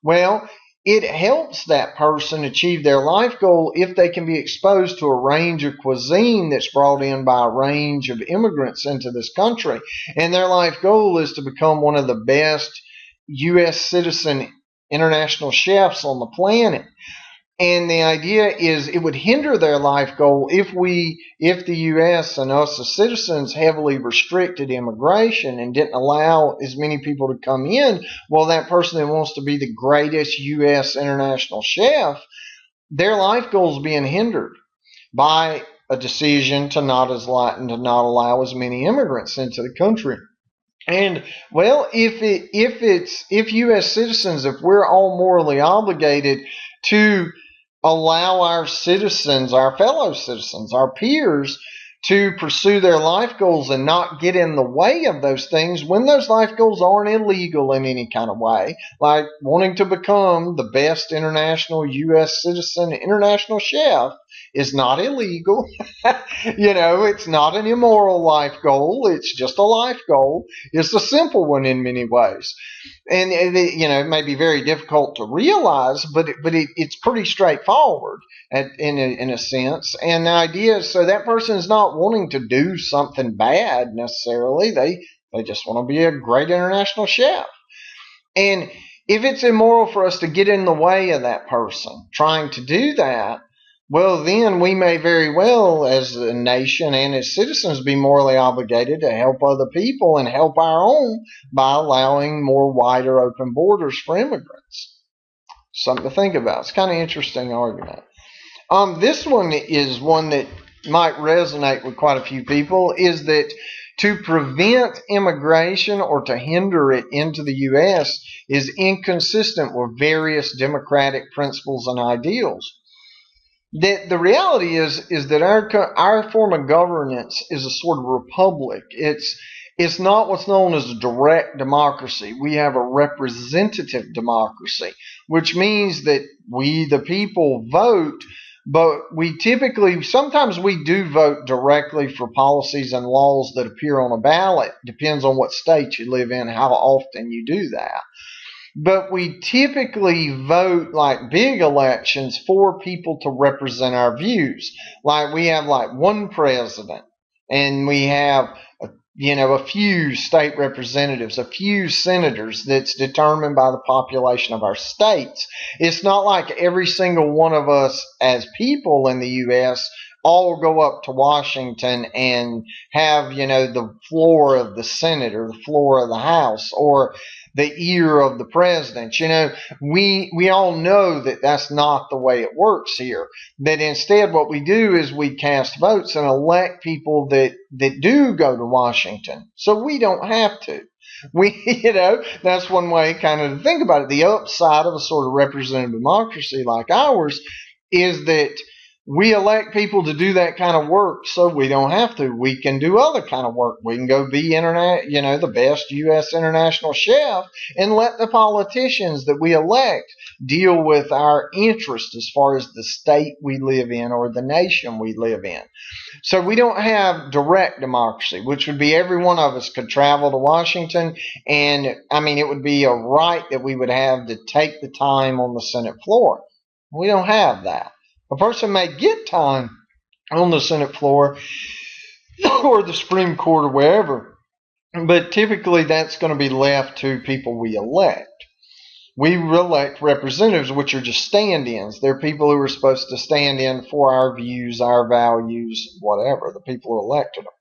Speaker 1: Well, it helps that person achieve their life goal if they can be exposed to a range of cuisine that's brought in by a range of immigrants into this country. And their life goal is to become one of the best U.S. citizen international chefs on the planet. And the idea is it would hinder their life goal if the U.S. and us as citizens heavily restricted immigration and didn't allow as many people to come in. Well, that person that wants to be the greatest U.S. international chef, their life goal is being hindered by a decision to not allow as many immigrants into the country. And well, if U.S. citizens, if we're all morally obligated to allow our citizens, our fellow citizens, our peers, to pursue their life goals and not get in the way of those things when those life goals aren't illegal in any kind of way, like wanting to become the best international U.S. citizen international chef is not illegal. It's not an immoral life goal. It's just a life goal. It's a simple one in many ways. And it may be very difficult to realize, but it's pretty straightforward in a sense. And the idea is, so that person is not wanting to do something bad necessarily. They just want to be a great international chef. And if it's immoral for us to get in the way of that person trying to do that, well, then we may very well, as a nation and as citizens, be morally obligated to help other people and help our own by allowing more wider open borders for immigrants. Something to think about. It's kind of an interesting argument. This one is one that might resonate with quite a few people, is that to prevent immigration or to hinder it into the U.S. is inconsistent with various democratic principles and ideals. The reality is that our form of governance is a sort of republic. It's not what's known as a direct democracy. We have a representative democracy, which means that we, the people, vote, but we typically, sometimes we do vote directly for policies and laws that appear on a ballot. Depends on what state you live in, how often you do that. But we typically vote like big elections for people to represent our views. Like we have like one president, and we have a few state representatives, a few senators that's determined by the population of our states. It's not like every single one of us as people in the U.S. all go up to Washington and have, the floor of the Senate or the floor of the House or the ear of the president. We all know that that's not the way it works here. That instead what we do is we cast votes and elect people that do go to Washington. So we don't have to. That's one way kind of to think about it. The upside of a sort of representative democracy like ours is that we elect people to do that kind of work, so we don't have to. We can do other kind of work. We can go be the best U.S. international chef, and let the politicians that we elect deal with our interests as far as the state we live in or the nation we live in. So we don't have direct democracy, which would be every one of us could travel to Washington, and it would be a right that we would have to take the time on the Senate floor. We don't have that. A person may get time on the Senate floor or the Supreme Court or wherever, but typically that's going to be left to people we elect. We elect representatives, which are just stand-ins. They're people who are supposed to stand in for our views, our values, whatever, the people who elected them.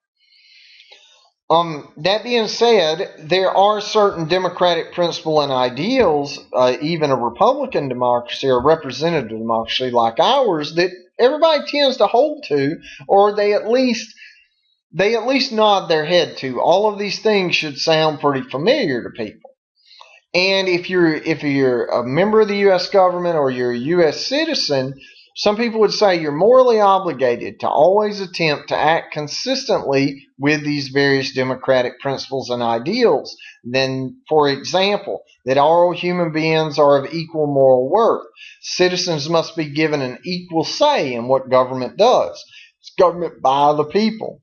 Speaker 1: That being said, there are certain democratic principles and ideals, even a Republican democracy or representative democracy like ours, that everybody tends to hold to, or they at least nod their head to. All of these things should sound pretty familiar to people. And if you're a member of the U.S. government or you're a U.S. citizen, some people would say you're morally obligated to always attempt to act consistently with these various democratic principles and ideals. Then, for example, that all human beings are of equal moral worth. Citizens must be given an equal say in what government does. It's government by the people.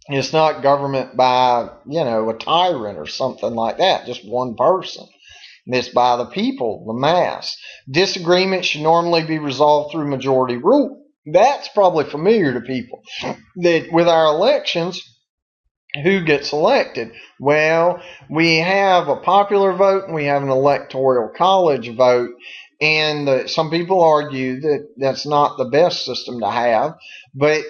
Speaker 1: It's not government by, a tyrant or something like that, just one person. It's by the people, the mass. Disagreements should normally be resolved through majority rule. That's probably familiar to people. That with our elections, who gets elected? Well, we have a popular vote and we have an electoral college vote. And some people argue that that's not the best system to have. But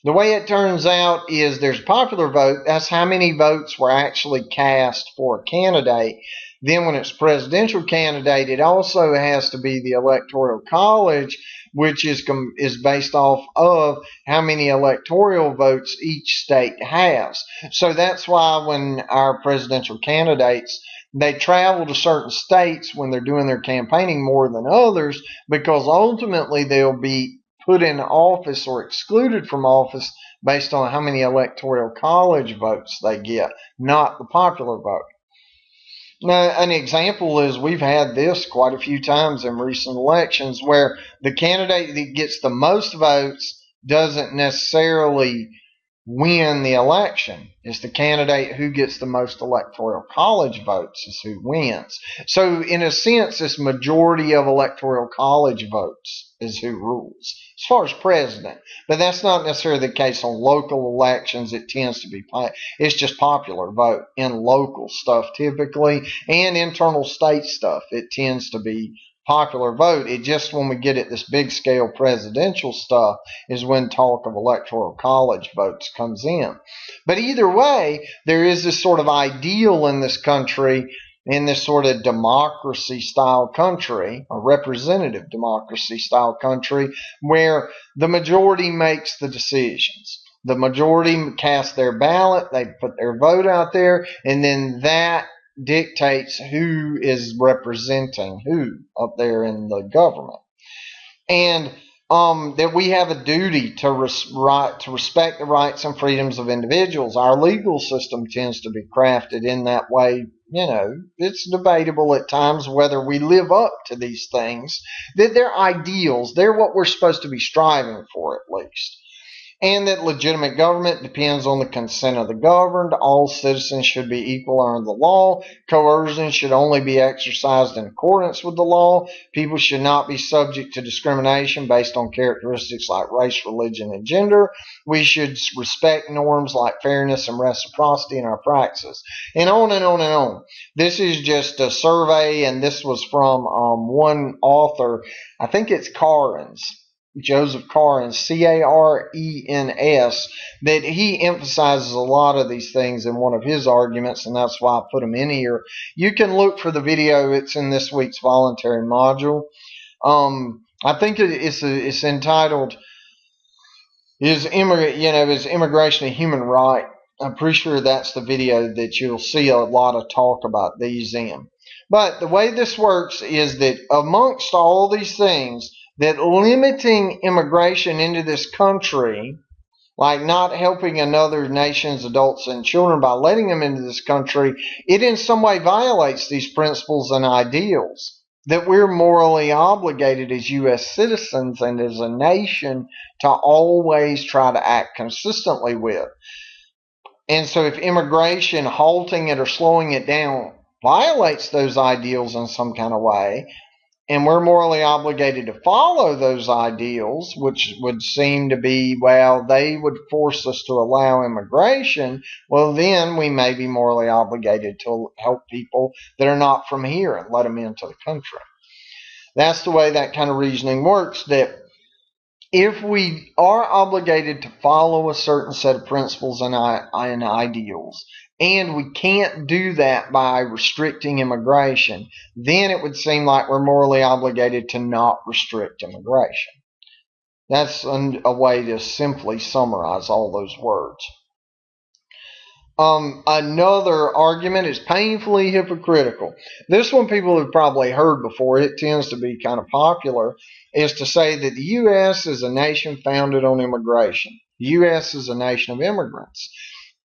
Speaker 1: the way it turns out is there's a popular vote. That's how many votes were actually cast for a candidate. Then when it's presidential candidate, it also has to be the electoral college, which is based off of how many electoral votes each state has. So that's why when our presidential candidates, they travel to certain states when they're doing their campaigning more than others, because ultimately they'll be put in office or excluded from office based on how many electoral college votes they get, not the popular vote. Now, an example is we've had this quite a few times in recent elections where the candidate that gets the most votes doesn't necessarily win the election. It's the candidate who gets the most electoral college votes is who wins. So in a sense, this majority of electoral college votes is who rules as far as president. But that's not necessarily the case on local elections. It tends to be, it's just popular vote in local stuff typically, and internal state stuff. It tends to be popular vote. It just, when we get at this big scale presidential stuff, is when talk of electoral college votes comes in. But either way, there is this sort of ideal in this country, in this sort of democracy style country, a representative democracy style country, where the majority makes the decisions. The majority cast their ballot, they put their vote out there, and then that dictates who is representing who up there in the government. And that we have a duty to respect the rights and freedoms of individuals. Our legal system tends to be crafted in that way. You know, it's debatable at times whether we live up to these things. That they're ideals. They're what we're supposed to be striving for, at least. And that legitimate government depends on the consent of the governed. All citizens should be equal under the law. Coercion should only be exercised in accordance with the law. People should not be subject to discrimination based on characteristics like race, religion, and gender. We should respect norms like fairness and reciprocity in our practices. And on and on and on. This is just a survey, and this was from one author. I think it's Carins. Joseph Carins, Carens, that he emphasizes a lot of these things in one of his arguments, and that's why I put them in here. You can look for the video. It's in this week's voluntary module. I think it's entitled "Is Immigration a Human Right?" I'm pretty sure that's the video that you'll see a lot of talk about these in. But the way this works is that amongst all these things, that limiting immigration into this country, like not helping another nation's adults and children by letting them into this country, it in some way violates these principles and ideals that we're morally obligated as U.S. citizens and as a nation to always try to act consistently with. And so if immigration, halting it or slowing it down, violates those ideals in some kind of way, and we're morally obligated to follow those ideals, which would seem to be, well, they would force us to allow immigration, well, then we may be morally obligated to help people that are not from here and let them into the country. That's the way that kind of reasoning works, that if we are obligated to follow a certain set of principles and ideals, and we can't do that by restricting immigration, then it would seem like we're morally obligated to not restrict immigration. That's a way to simply summarize all those words. Another argument is painfully hypocritical. This one people have probably heard before. It tends to be kind of popular, is to say that the U.S. is a nation founded on immigration. The U.S. is a nation of immigrants.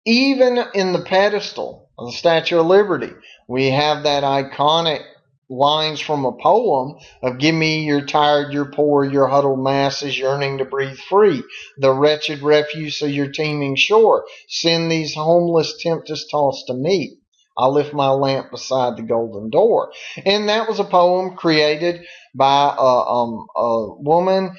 Speaker 1: Even in the pedestal of the Statue of Liberty, we have that iconic lines from a poem of "Give me your tired, your poor, your huddled masses yearning to breathe free, the wretched refuse of your teeming shore. Send these homeless tempest tossed to me. I lift my lamp beside the golden door." And that was a poem created by a woman,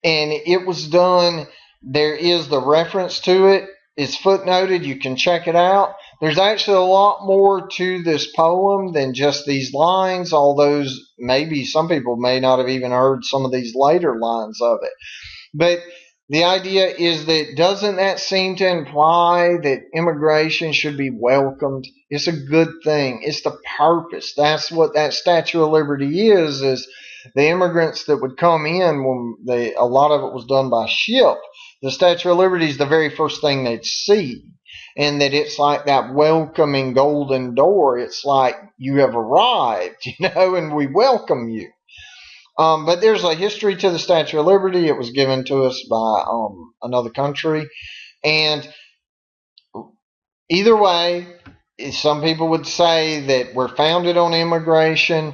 Speaker 1: and it was done. There is the reference to it. It's footnoted. You can check it out. There's actually a lot more to this poem than just these lines, although maybe some people may not have even heard some of these later lines of it. But the idea is that doesn't that seem to imply that immigration should be welcomed? It's a good thing. It's the purpose. That's what that Statue of Liberty is the immigrants that would come in when a lot of it was done by ship. The Statue of Liberty is the very first thing they'd see. And that it's like that welcoming golden door. It's like you have arrived, and we welcome you. But there's a history to the Statue of Liberty. It was given to us by another country. And either way, some people would say that we're founded on immigration,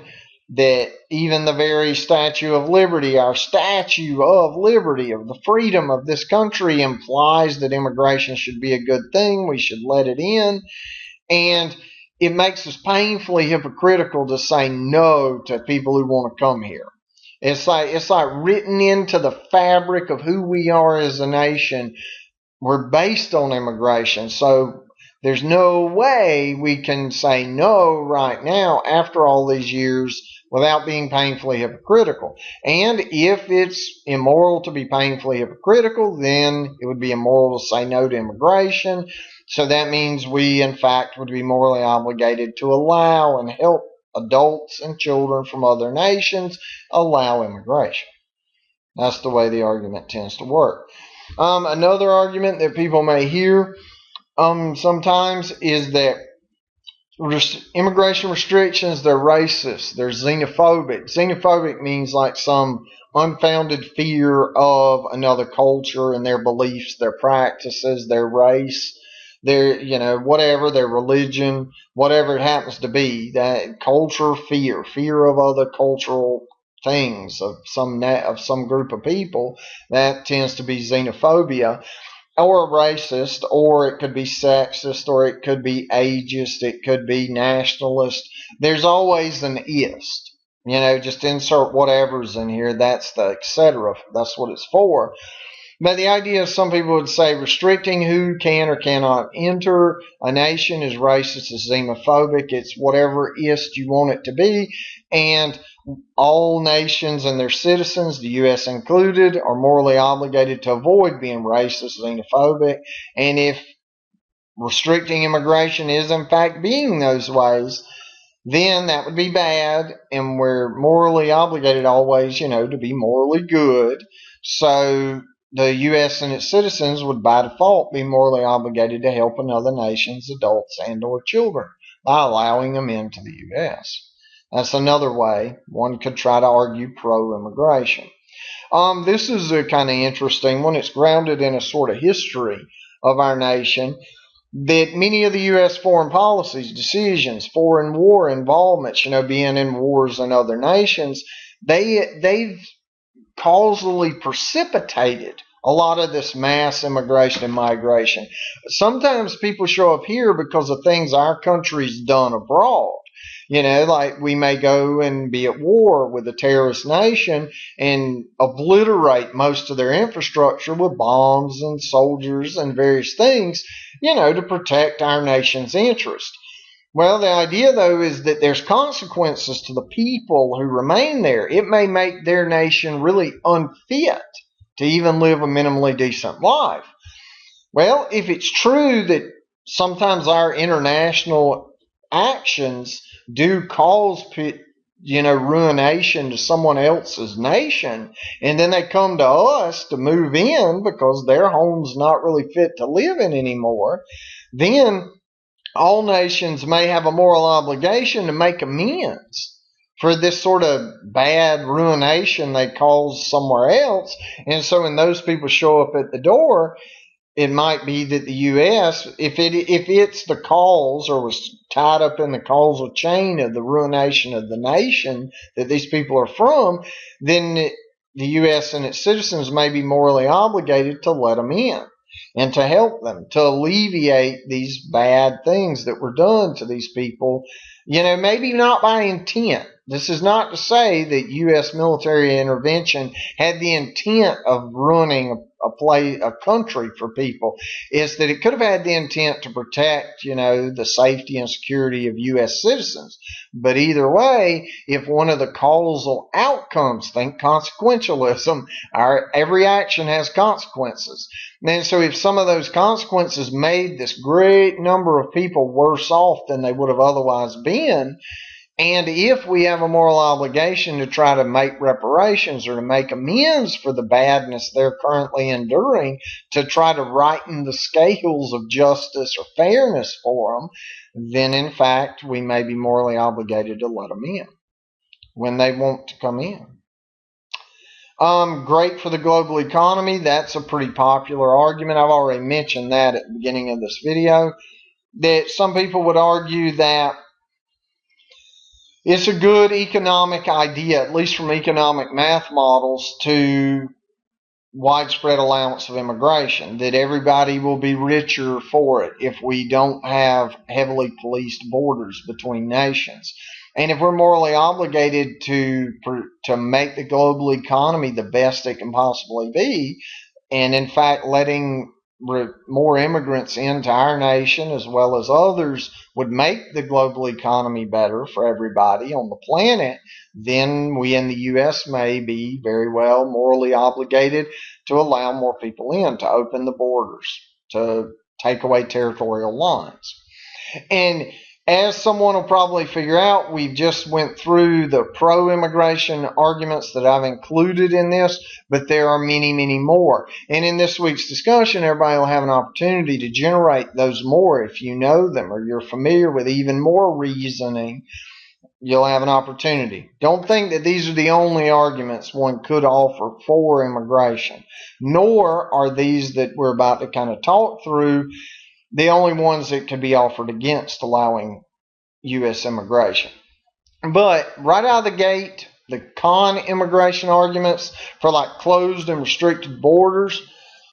Speaker 1: that even the very Statue of Liberty, our Statue of Liberty, of the freedom of this country, implies that immigration should be a good thing. We should let it in. And it makes us painfully hypocritical to say no to people who want to come here. It's like written into the fabric of who we are as a nation. We're based on immigration. So there's no way we can say no right now after all these years without being painfully hypocritical. And if it's immoral to be painfully hypocritical, then it would be immoral to say no to immigration. So that means we, in fact, would be morally obligated to allow and help adults and children from other nations allow immigration. That's the way the argument tends to work. Another argument that people may hear sometimes is that immigration restrictions, they're racist, they're xenophobic. Xenophobic means like some unfounded fear of another culture and their beliefs, their practices, their race, their, whatever, their religion, whatever it happens to be. That culture fear of other cultural things of some group of people, that tends to be xenophobia, or racist, or it could be sexist, or it could be ageist, it could be nationalist. There's always an ist. Just insert whatever's in here. That's the etc. That's what it's for. But the idea is, some people would say restricting who can or cannot enter a nation is racist, is xenophobic. It's whatever ist you want it to be. And all nations and their citizens, the U.S. included, are morally obligated to avoid being racist, xenophobic. And if restricting immigration is in fact being those ways, then that would be bad. And we're morally obligated always, to be morally good. So the U.S. and its citizens would by default be morally obligated to help another nation's adults and or children by allowing them into the U.S. That's another way one could try to argue pro-immigration. This is a kind of interesting one. It's grounded in a sort of history of our nation, that many of the U.S. foreign policies, decisions, foreign war involvements, being in wars in other nations, they've causally precipitated a lot of this mass immigration and migration. Sometimes people show up here because of things our country's done abroad. Like we may go and be at war with a terrorist nation and obliterate most of their infrastructure with bombs and soldiers and various things, to protect our nation's interest. Well, the idea, though, is that there's consequences to the people who remain there. It may make their nation really unfit to even live a minimally decent life. Well, if it's true that sometimes our international actions do cause ruination to someone else's nation, and then they come to us to move in because their home's not really fit to live in anymore, then all nations may have a moral obligation to make amends for this sort of bad ruination they caused somewhere else. And so when those people show up at the door, it might be that the U.S., if it's the cause or was tied up in the causal chain of the ruination of the nation that these people are from, then the U.S. and its citizens may be morally obligated to let them in and to help them, to alleviate these bad things that were done to these people, maybe not by intent. This is not to say that U.S. military intervention had the intent of ruining a country for people. It's that it could have had the intent to protect, the safety and security of U.S. citizens. But either way, if one of the causal outcomes, think consequentialism, every action has consequences. And so if some of those consequences made this great number of people worse off than they would have otherwise been, and if we have a moral obligation to try to make reparations or to make amends for the badness they're currently enduring, to try to righten the scales of justice or fairness for them, then in fact we may be morally obligated to let them in when they want to come in. Great for the global economy. That's a pretty popular argument. I've already mentioned that at the beginning of this video, that some people would argue that it's a good economic idea, at least from economic math models, to widespread allowance of immigration, that everybody will be richer for it if we don't have heavily policed borders between nations. And if we're morally obligated to make the global economy the best it can possibly be, and in fact letting more immigrants into our nation as well as others would make the global economy better for everybody on the planet, then we in the U.S. may be very well morally obligated to allow more people in, to open the borders, to take away territorial lines. And As someone will probably figure out, we just went through the pro-immigration arguments that I've included in this, but there are many, many more. And in this week's discussion, everybody will have an opportunity to generate those more. If you know them or you're familiar with even more reasoning, you'll have an opportunity. Don't think that these are the only arguments one could offer for immigration, nor are these that we're about to kind of talk through the only ones that can be offered against allowing U.S. immigration. But right out of the gate, the con immigration arguments for like closed and restricted borders,